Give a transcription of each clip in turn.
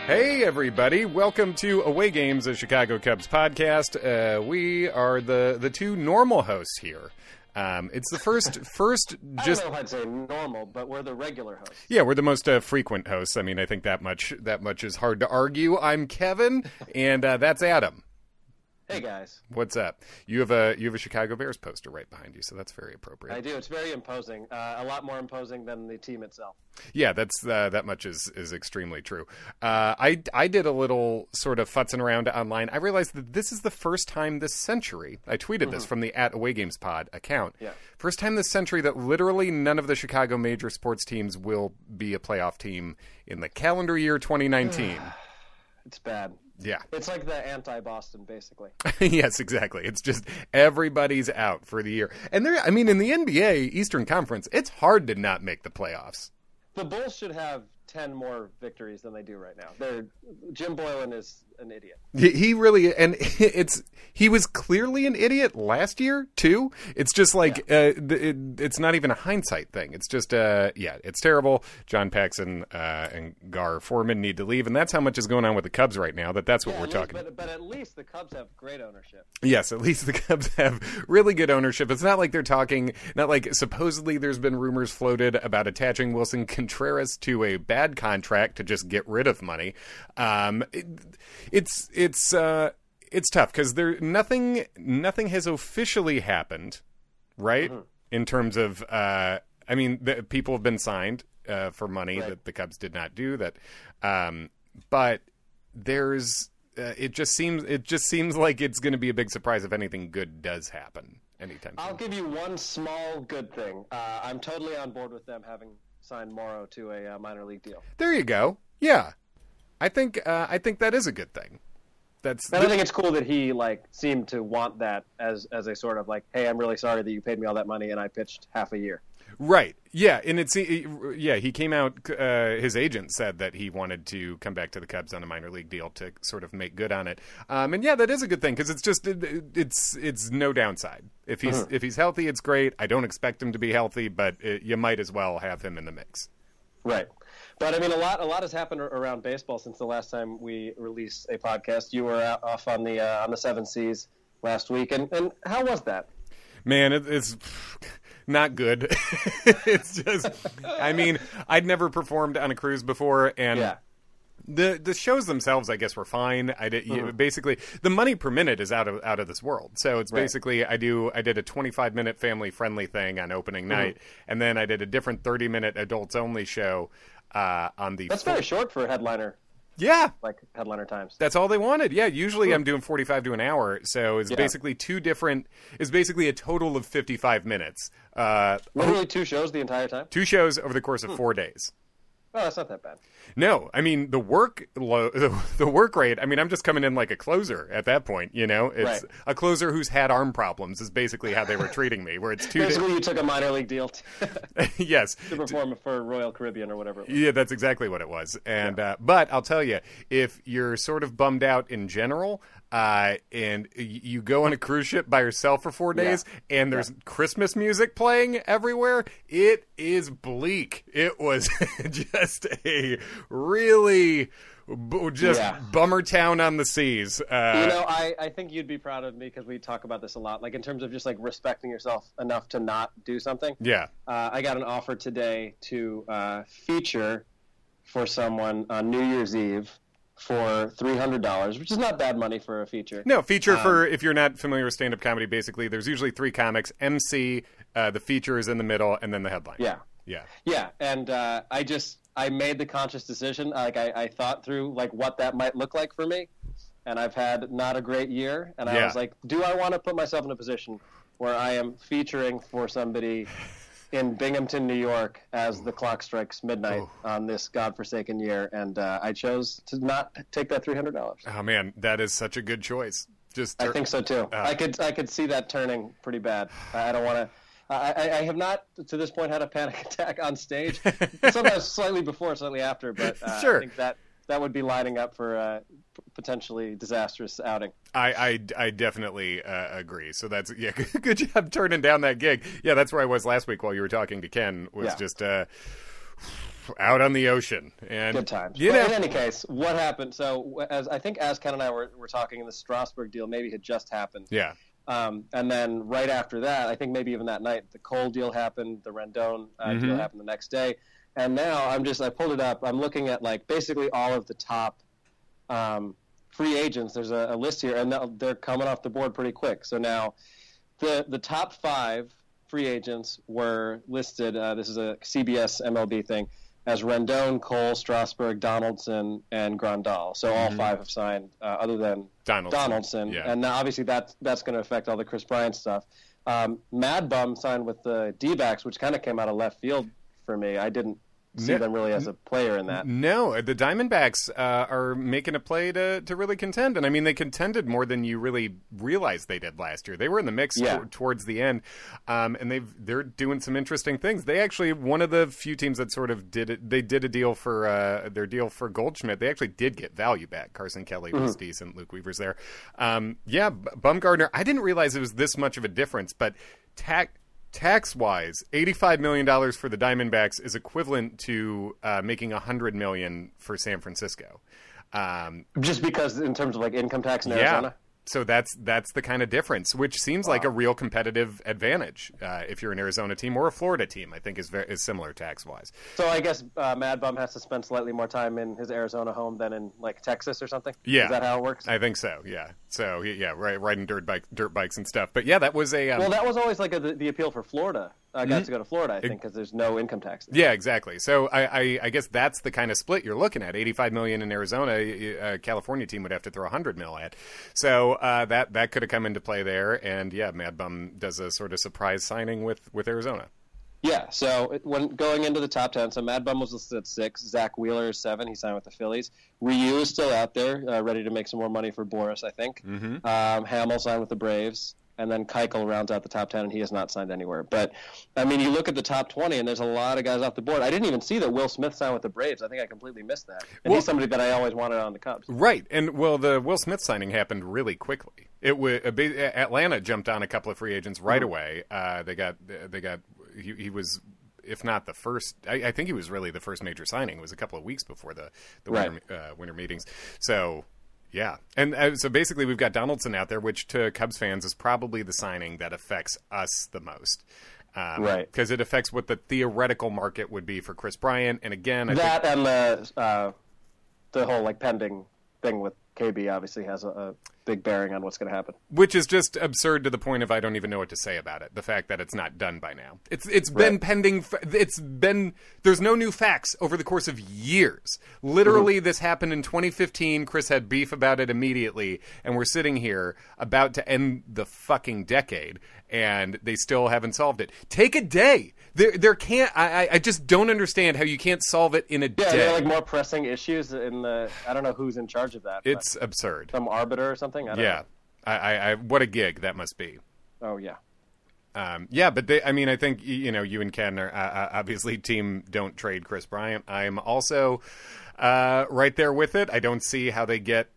Hey, everybody. Welcome to Away Games, a Chicago Cubs podcast. We are the two normal hosts here. It's the first just... I don't know if I'd say normal, but we're the regular hosts. Yeah, we're the most frequent hosts. I mean, I think that much is hard to argue. I'm Kevin, and that's Adam. Hey, guys. What's up? You have a Chicago Bears poster right behind you, so that's very appropriate. I do. It's very imposing. A lot more imposing than the team itself. Yeah, that's that much is extremely true. I did a little sort of futzing around online. I realized that this is the first time this century. I tweeted this from the @AwayGamesPod account. Yeah. First time this century that literally none of the Chicago major sports teams will be a playoff team in the calendar year 2019. It's bad. Yeah. It's like the anti-Boston, basically. Yes, exactly. It's just everybody's out for the year. And I mean, in the NBA Eastern Conference, it's hard to not make the playoffs. The Bulls should have 10 more victories than they do right now. Jim Boylan is an idiot. He really, and he was clearly an idiot last year too. It's just like it's not even a hindsight thing. It's just it's terrible. John Paxson and Gar Forman need to leave, and that's how much is going on with the Cubs right now. That's what we're talking about. But at least the Cubs have great ownership. Yes, at least the Cubs have really good ownership. It's not like they're talking. Not like supposedly there's been rumors floated about attaching Wilson Contreras to a bad contract to just get rid of money. It's tough because nothing has officially happened, right? In terms of, I mean, people have been signed for money that the Cubs did not do that, but there's it just seems like it's going to be a big surprise if anything good does happen anytime soon. I'll give you one small good thing. I'm totally on board with them having signed Morrow to a minor league deal. There you go. Yeah, I think that is a good thing. I think it's cool that he seemed to want that as a sort of hey, I'm really sorry that you paid me all that money and I pitched half a year. Right. Yeah, and he came out. His agent said that he wanted to come back to the Cubs on a minor league deal to sort of make good on it. And yeah, that is a good thing because it's just it's no downside. If he's healthy, it's great. I don't expect him to be healthy, but you might as well have him in the mix. Right. But I mean, a lot has happened around baseball since the last time we released a podcast. You were off on the Seven Seas last week, and how was that? Man, it's not good. It's just, I mean, I'd never performed on a cruise before, and the shows themselves, I guess, were fine. Basically, the money per minute is out of this world. So it's basically I did a 25-minute family-friendly thing on opening night, and then I did a different 30-minute adults-only show on the. That's very short for a headliner. Yeah. Like headliner times. That's all they wanted. Yeah, usually I'm doing 45 to an hour, so it's basically it's basically a total of 55 minutes. Literally 2 shows the entire time? 2 shows over the course of 4 days. Oh, that's not that bad. No, I mean the work rate. I mean, I'm just coming in like a closer at that point. You know, it's a closer who's had arm problems is basically how they were treating me. Where it's 2 days. Basically, you took a minor league deal. Yes, to perform for Royal Caribbean or whatever. Yeah, that's exactly what it was. And but I'll tell you, if you're sort of bummed out in general, and you go on a cruise ship by yourself for 4 days, and there's Christmas music playing everywhere, it is bleak. It was just a really bummer town on the seas. I think you'd be proud of me because we talk about this a lot, in terms of just respecting yourself enough to not do something. Yeah. I got an offer today to feature for someone on New Year's Eve for $300, which is not bad money for a feature. No, feature for, if you're not familiar with stand-up comedy, basically, there's usually 3 comics, MC, the feature is in the middle, and then the headline. Yeah, and I made the conscious decision. I thought through what that might look like for me, and I've had not a great year. And I was like, do I want to put myself in a position where I am featuring for somebody in Binghamton, New York, as the clock strikes midnight on this godforsaken year? And I chose to not take that $300. Oh man, that is such a good choice. I think so too. I could see that turning pretty bad. I don't want to. I have not, to this point, had a panic attack on stage. Sometimes slightly before, slightly after, but sure. I think that would be lining up for a potentially disastrous outing. I definitely agree. So that's good job turning down that gig. Yeah, that's where I was last week while you were talking to Ken. Was just out on the ocean. And good times. But in any case, what happened? So as Ken and I were talking, the Strasburg deal maybe had just happened. Yeah. And then right after that, I think maybe even that night, the Cole deal happened, the Rendon deal happened the next day. And now I pulled it up. I'm looking at like basically all of the top free agents. There's a list here, and they're coming off the board pretty quick. So now the top 5 free agents were listed. This is a CBS MLB thing, as Rendon, Cole, Strasburg, Donaldson, and Grandal. So all 5 have signed, other than Donaldson. Yeah. And now obviously that's going to affect all the Chris Bryant stuff. Mad Bum signed with the D-backs, which kind of came out of left field for me. I didn't see them really as a player in that. No, the Diamondbacks are making a play to really contend. And I mean, they contended more than you really realized they did last year. They were in the mix towards the end. And they're doing some interesting things. They actually, one of the few teams that sort of did it, they did a deal for their deal for Goldschmidt. They actually did get value back. Carson Kelly was decent. Luke Weaver's there. Bumgarner, I didn't realize it was this much of a difference, but tax-wise, $85 million for the Diamondbacks is equivalent to making $100 million for San Francisco. Just because in terms of like income tax in Arizona? So that's the kind of difference, which seems like a real competitive advantage if you're an Arizona team or a Florida team. I think is similar tax wise. So I guess Mad Bum has to spend slightly more time in his Arizona home than in like Texas or something. Yeah, is that how it works? I think so. Yeah. So riding dirt bikes and stuff. But yeah, that was a well, that was always like the appeal for Florida guys to go to Florida. I think because there's no income tax there. Yeah, exactly. So I guess that's the kind of split you're looking at. $85 million in Arizona, a California team would have to throw $100 million at. So that could have come into play there. And yeah, Mad Bum does a sort of surprise signing with Arizona. Yeah, so when going into the top 10, so Mad Bum was listed at 6, Zach Wheeler is 7, he signed with the Phillies. Ryu is still out there, ready to make some more money for Boris, I think. Hamill signed with the Braves, and then Keuchel rounds out the top 10, and he has not signed anywhere. But, I mean, you look at the top 20, and there's a lot of guys off the board. I didn't even see that Will Smith signed with the Braves. I think I completely missed that. And he's somebody that I always wanted on the Cubs. Right, and, well, the Will Smith signing happened really quickly. Atlanta jumped on a couple of free agents right away. They got he was, if not the first, I think he was really the first major signing. It was a couple of weeks before the winter meetings. So, yeah. And so basically we've got Donaldson out there, which to Cubs fans is probably the signing that affects us the most. Because it affects what the theoretical market would be for Chris Bryant. And again, and the whole like pending thing with KB obviously has a big bearing on what's going to happen. Which is just absurd to the point of I don't even know what to say about it. The fact that it's not done by now. It's been pending. There's no new facts over the course of years. Literally, this happened in 2015. Chris had beef about it immediately. And we're sitting here about to end the fucking decade. And they still haven't solved it. Take a day. There can't. I just don't understand how you can't solve it in a day. Yeah, there are like more pressing issues in the. I don't know who's in charge of that. It's absurd. Some arbiter or something. I don't know. I what a gig that must be. Oh yeah. But I think you and Ken are obviously team don't trade Chris Bryant. I'm also right there with it. I don't see how they get.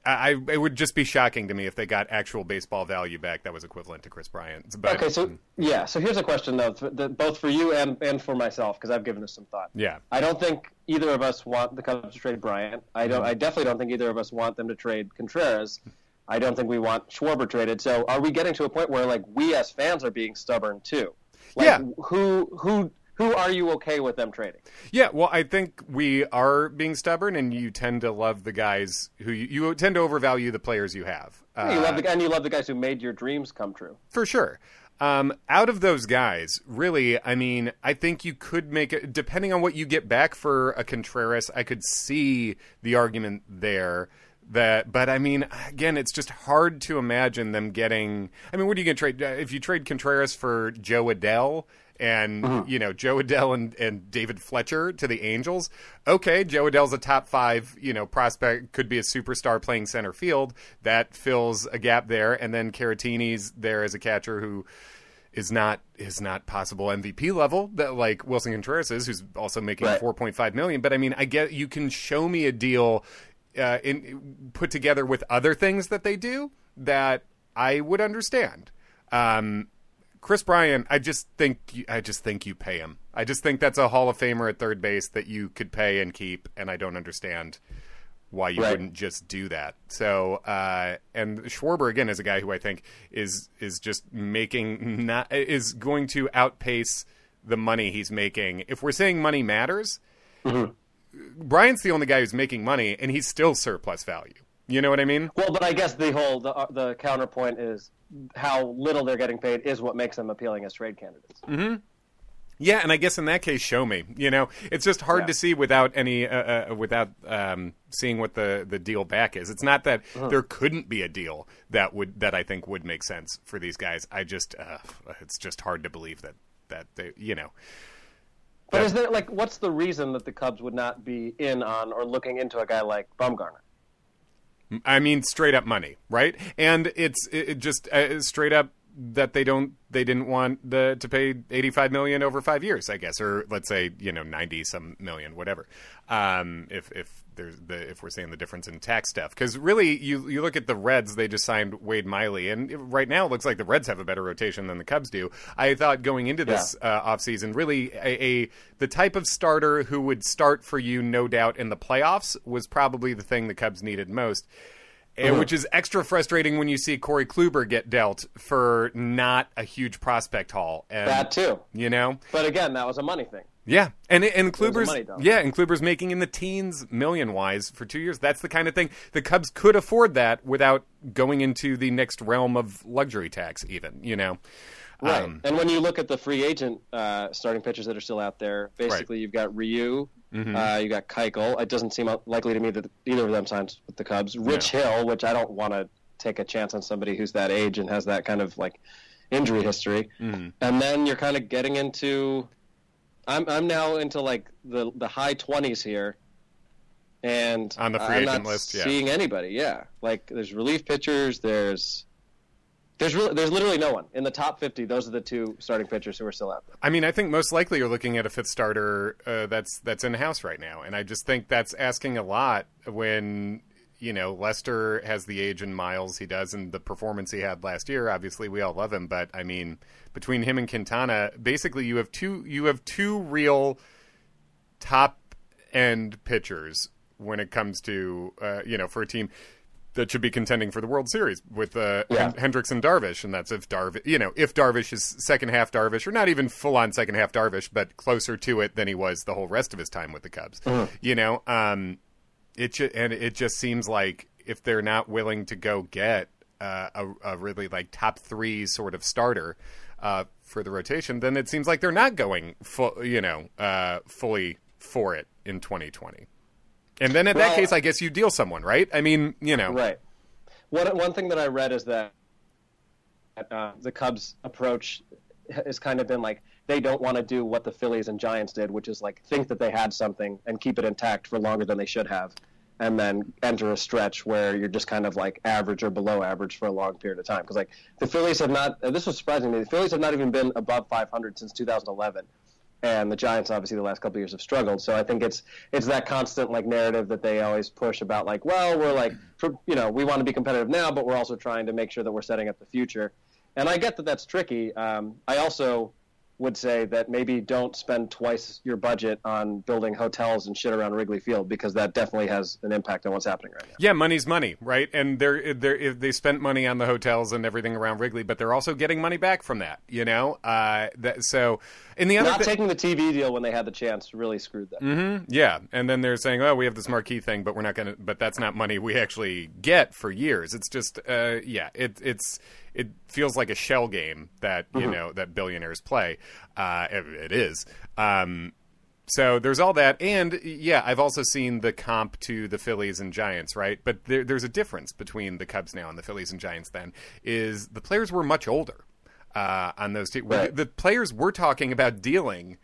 It would just be shocking to me if they got actual baseball value back that was equivalent to Chris Bryant. But, okay, so here's a question though, both for you and for myself, because I've given this some thought. Yeah, I don't think either of us want the Cubs to trade Bryant. I definitely don't think either of us want them to trade Contreras. I don't think we want Schwarber traded. So are we getting to a point where like we as fans are being stubborn too? Like, Who are you okay with them trading? Yeah, well, I think we are being stubborn, and you tend to love the guys who you tend to overvalue the players you have. You love the guys who made your dreams come true. For sure. Out of those guys, really, I mean, I think you could make it, depending on what you get back for a Contreras, I could see the argument there. But I mean, again, it's just hard to imagine them getting. I mean, what are you going to trade? If you trade Contreras for Joe Adele and Joe Adele and David Fletcher to the Angels, okay, Joe Adele's a top 5 prospect, could be a superstar playing center field. That fills a gap there, and then Caratini's there as a catcher who is not possible MVP level that like Wilson Contreras is, who's also making $4.5 million. But I mean, I get you can show me a deal. Put together with other things that they do that I would understand. Chris Bryant, I just think you pay him. I just think that's a Hall of Famer at third base that you could pay and keep, and I don't understand why you wouldn't just do that. So, and Schwarber again is a guy who I think is just is going to outpace the money he's making. If we're saying money matters, Bryant's the only guy who's making money, and he's still surplus value. You know what I mean? Well, but I guess the counterpoint is how little they're getting paid is what makes them appealing as trade candidates. Mm-hmm. Yeah, and I guess in that case, show me. You know, it's just hard to see without any seeing what the deal back is. It's not that there couldn't be a deal that I think would make sense for these guys. I just it's just hard to believe that they, you know. But is there what's the reason that the Cubs would not be in on or looking into a guy like Bumgarner? I mean, straight up money, right? And it's just straight up that they didn't want to pay $85 million over 5 years, I guess, or let's say 90 some million, whatever. If we're saying the difference in tax stuff, because really you look at the Reds, they just signed Wade Miley, and right now it looks like the Reds have a better rotation than the Cubs do. I thought going into this offseason, really the type of starter who would start for you, no doubt, in the playoffs was probably the thing the Cubs needed most. Which is extra frustrating when you see Corey Kluber get dealt for not a huge prospect haul. And, that too, But again, that was a money thing. Yeah, and Kluber's making in the teens million-wise for 2 years. That's the kind of thing the Cubs could afford that without going into the next realm of luxury tax, even. Right, and when you look at the free agent starting pitchers that are still out there, basically you've got Ryu. You got Keuchel. It doesn't seem likely to me that either of them signs with the Cubs. Rich Hill, which I don't want to take a chance on somebody who's that age and has that kind of injury history. And then you're kind of getting into. I'm now into the high 20s here, and on the free agent list, seeing anybody. Yeah, there's relief pitchers. There's literally no one in the top 50. Those are the two starting pitchers who are still out there. I mean, I think most likely you're looking at a fifth starter that's in the house right now, and I just think that's asking a lot when Lester has the age and miles he does, and the performance he had last year. Obviously, we all love him, but I mean, between him and Quintana, basically you have two real top end pitchers when it comes to for a team that should be contending for the World Series with Hendricks and Darvish, and that's if Darvish is second half Darvish, or not even full on second half Darvish, but closer to it than he was the whole rest of his time with the Cubs. It just seems like if they're not willing to go get a really top three sort of starter for the rotation, then it seems like they're not going fully for it in 2020. And then in that case, I guess you deal someone, right? I mean, Right. One thing that I read is that the Cubs' approach has kind of been they don't want to do what the Phillies and Giants did, which is think that they had something and keep it intact for longer than they should have, and then enter a stretch where you're just kind of average or below average for a long period of time. Because the Phillies have not, this was surprising to me, the Phillies have not even been above 500 since 2011. And the Giants, obviously, the last couple of years have struggled. So I think it's that constant narrative that they always push about we're we want to be competitive now, but we're also trying to make sure that we're setting up the future. And I get that that's tricky. I also would say that maybe don't spend twice your budget on building hotels and shit around Wrigley Field, because that definitely has an impact on what's happening right now. Yeah, money's money, right? And they spent money on the hotels and everything around Wrigley, but they're also getting money back from that, So, in the other taking the TV deal when they had the chance really screwed them. Mm-hmm. Yeah, and then they're saying, "Oh, we have this marquee thing, but we're not going to." But that's not money we actually get for years. It's just, it feels like a shell game that that billionaires play. It is. So there's all that, and I've also seen the comp to the Phillies and Giants, right? But there's a difference between the Cubs now and the Phillies and Giants. Then is the players were much older on those teams. Right. The players we're talking about dealing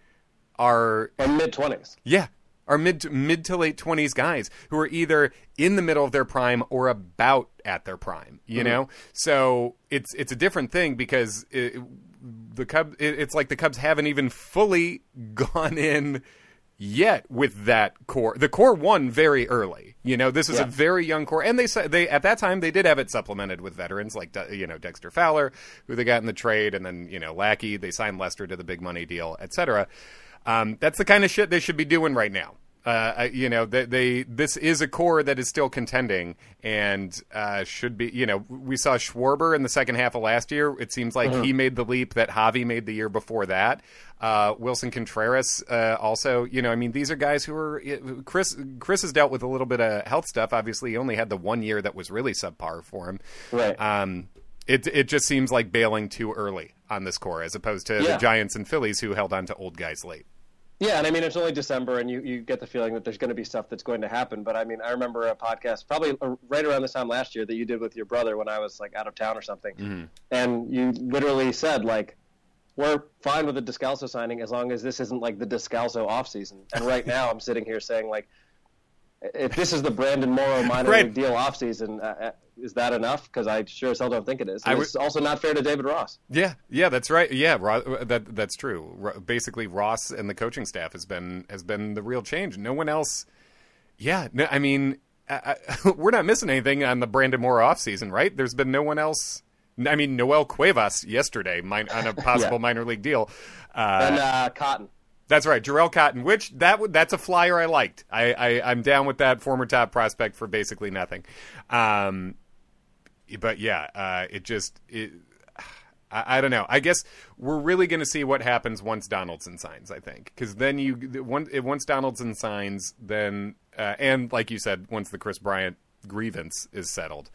are mid-20s. Yeah. Are mid to late 20s guys who are either in the middle of their prime or about at their prime, you know? So it's a different thing because it's like the Cubs haven't even fully gone in, yet with that core. The core won very early. This is a very young core, and they at that time they did have it supplemented with veterans like Dexter Fowler, who they got in the trade, and then Lackey. They signed Lester to the big money deal, etc. That's the kind of shit they should be doing right now. This is a core that is still contending and should be. We saw Schwarber in the second half of last year. It seems like he made the leap that Javi made the year before that. Wilson Contreras also. These are guys who are. Chris has dealt with a little bit of health stuff. Obviously, he only had the 1 year that was really subpar for him. Right. It just seems like bailing too early on this core as opposed to the Giants and Phillies who held on to old guys late. Yeah, and it's only December, and you get the feeling that there's going to be stuff that's going to happen. But I remember a podcast probably right around this time last year that you did with your brother when I was out of town or something, and you literally said we're fine with the Descalso signing as long as this isn't the Descalso offseason. And right now I'm sitting here saying if this is the Brandon Morrow minor league deal offseason, is that enough? Because I sure as hell don't think it is. It's also not fair to David Ross. Yeah, that's right. Yeah, that's true. Basically, Ross and the coaching staff has been the real change. No one else. Yeah, no, we're not missing anything on the Brandon Morrow offseason, right? There's been no one else. Noel Cuevas yesterday on a possible minor league deal. And Cotton. That's right, Jarrell Cotton, which that's a flyer I liked. I'm down with that former top prospect for basically nothing. But yeah, I don't know. I guess we're really going to see what happens once Donaldson signs, I think. Because then once Donaldson signs, then and like you said, once the Chris Bryant grievance is settled,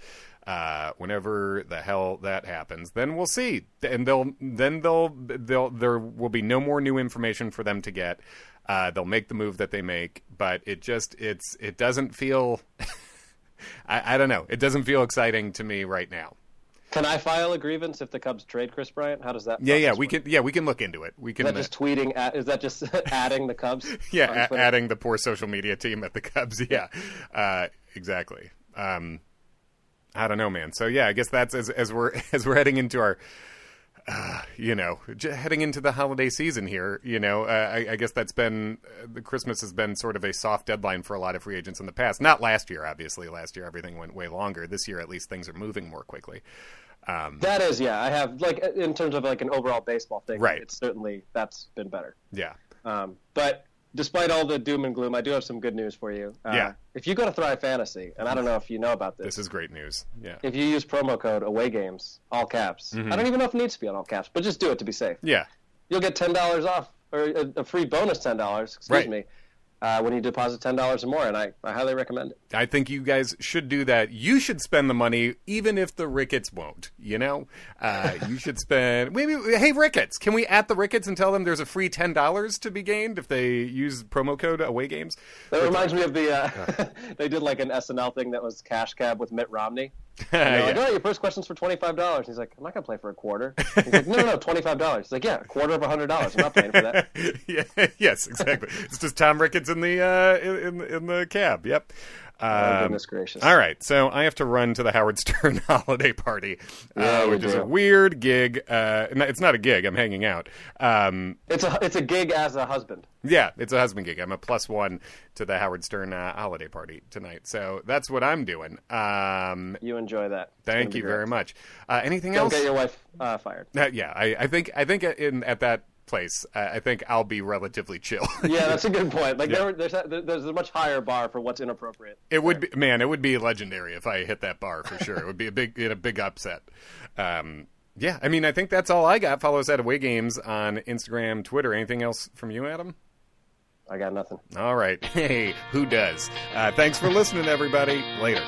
whenever the hell that happens, then we'll see. And there will be no more new information for them to get. They'll make the move that they make, but it doesn't feel. I don't know. It doesn't feel exciting to me right now. Can I file a grievance if the Cubs trade Chris Bryant? How does that? We can look into it. Is that just tweeting? Is that just adding the Cubs? Yeah, adding the poor social media team at the Cubs. Yeah, exactly. I don't know, man. So yeah, I guess that's as we're heading into our, heading into the holiday season here. I guess that's been the Christmas has been sort of a soft deadline for a lot of free agents in the past. Not last year, obviously. Last year everything went way longer. This year, at least, things are moving more quickly. That is, yeah. I have in terms of an overall baseball thing. Right. It's certainly that's been better. Yeah. But despite all the doom and gloom, I do have some good news for you. If you go to Thrive Fantasy, and I don't know if you know about this. This is great news. Yeah. If you use promo code AWAYGAMES, all caps. I don't even know if it needs to be on all caps, but just do it to be safe. Yeah. You'll get $10 off, or a free bonus $10, excuse me, when you deposit $10 or more, and I highly recommend it. I think you guys should do that. You should spend the money, even if the Ricketts won't. You should spend. Maybe, hey Ricketts, can we at the Ricketts and tell them there's a free $10 to be gained if they use promo code AWAYGAMES? That reminds me of the. They did an SNL thing that was Cash Cab with Mitt Romney. Your first question's for $25. He's like, I'm not gonna play for a quarter. He's like, no, $25. He's like, yeah, a quarter of $100. I'm not paying for that. Yes, exactly. It's just Tom Ricketts in the in the cab. Yep. Goodness gracious. All right, so I have to run to the Howard Stern holiday party, which is a weird gig. It's not a gig. I'm hanging out. It's a gig as a husband. Yeah, it's a husband gig. I'm a +1 to the Howard Stern holiday party tonight. So that's what I'm doing. You enjoy that. Thank you very much. Anything else? Don't get your wife fired. Yeah, I think at that place, I think I'll be relatively chill. Yeah, that's a good point. There's a much higher bar for what's inappropriate. It would be, man. It would be legendary if I hit that bar for sure. It would be a big upset. Yeah, I think that's all I got. Follow us at Away Games on Instagram, Twitter. Anything else from you, Adam? I got nothing. All right. Hey, who does? Thanks for listening, everybody. Later.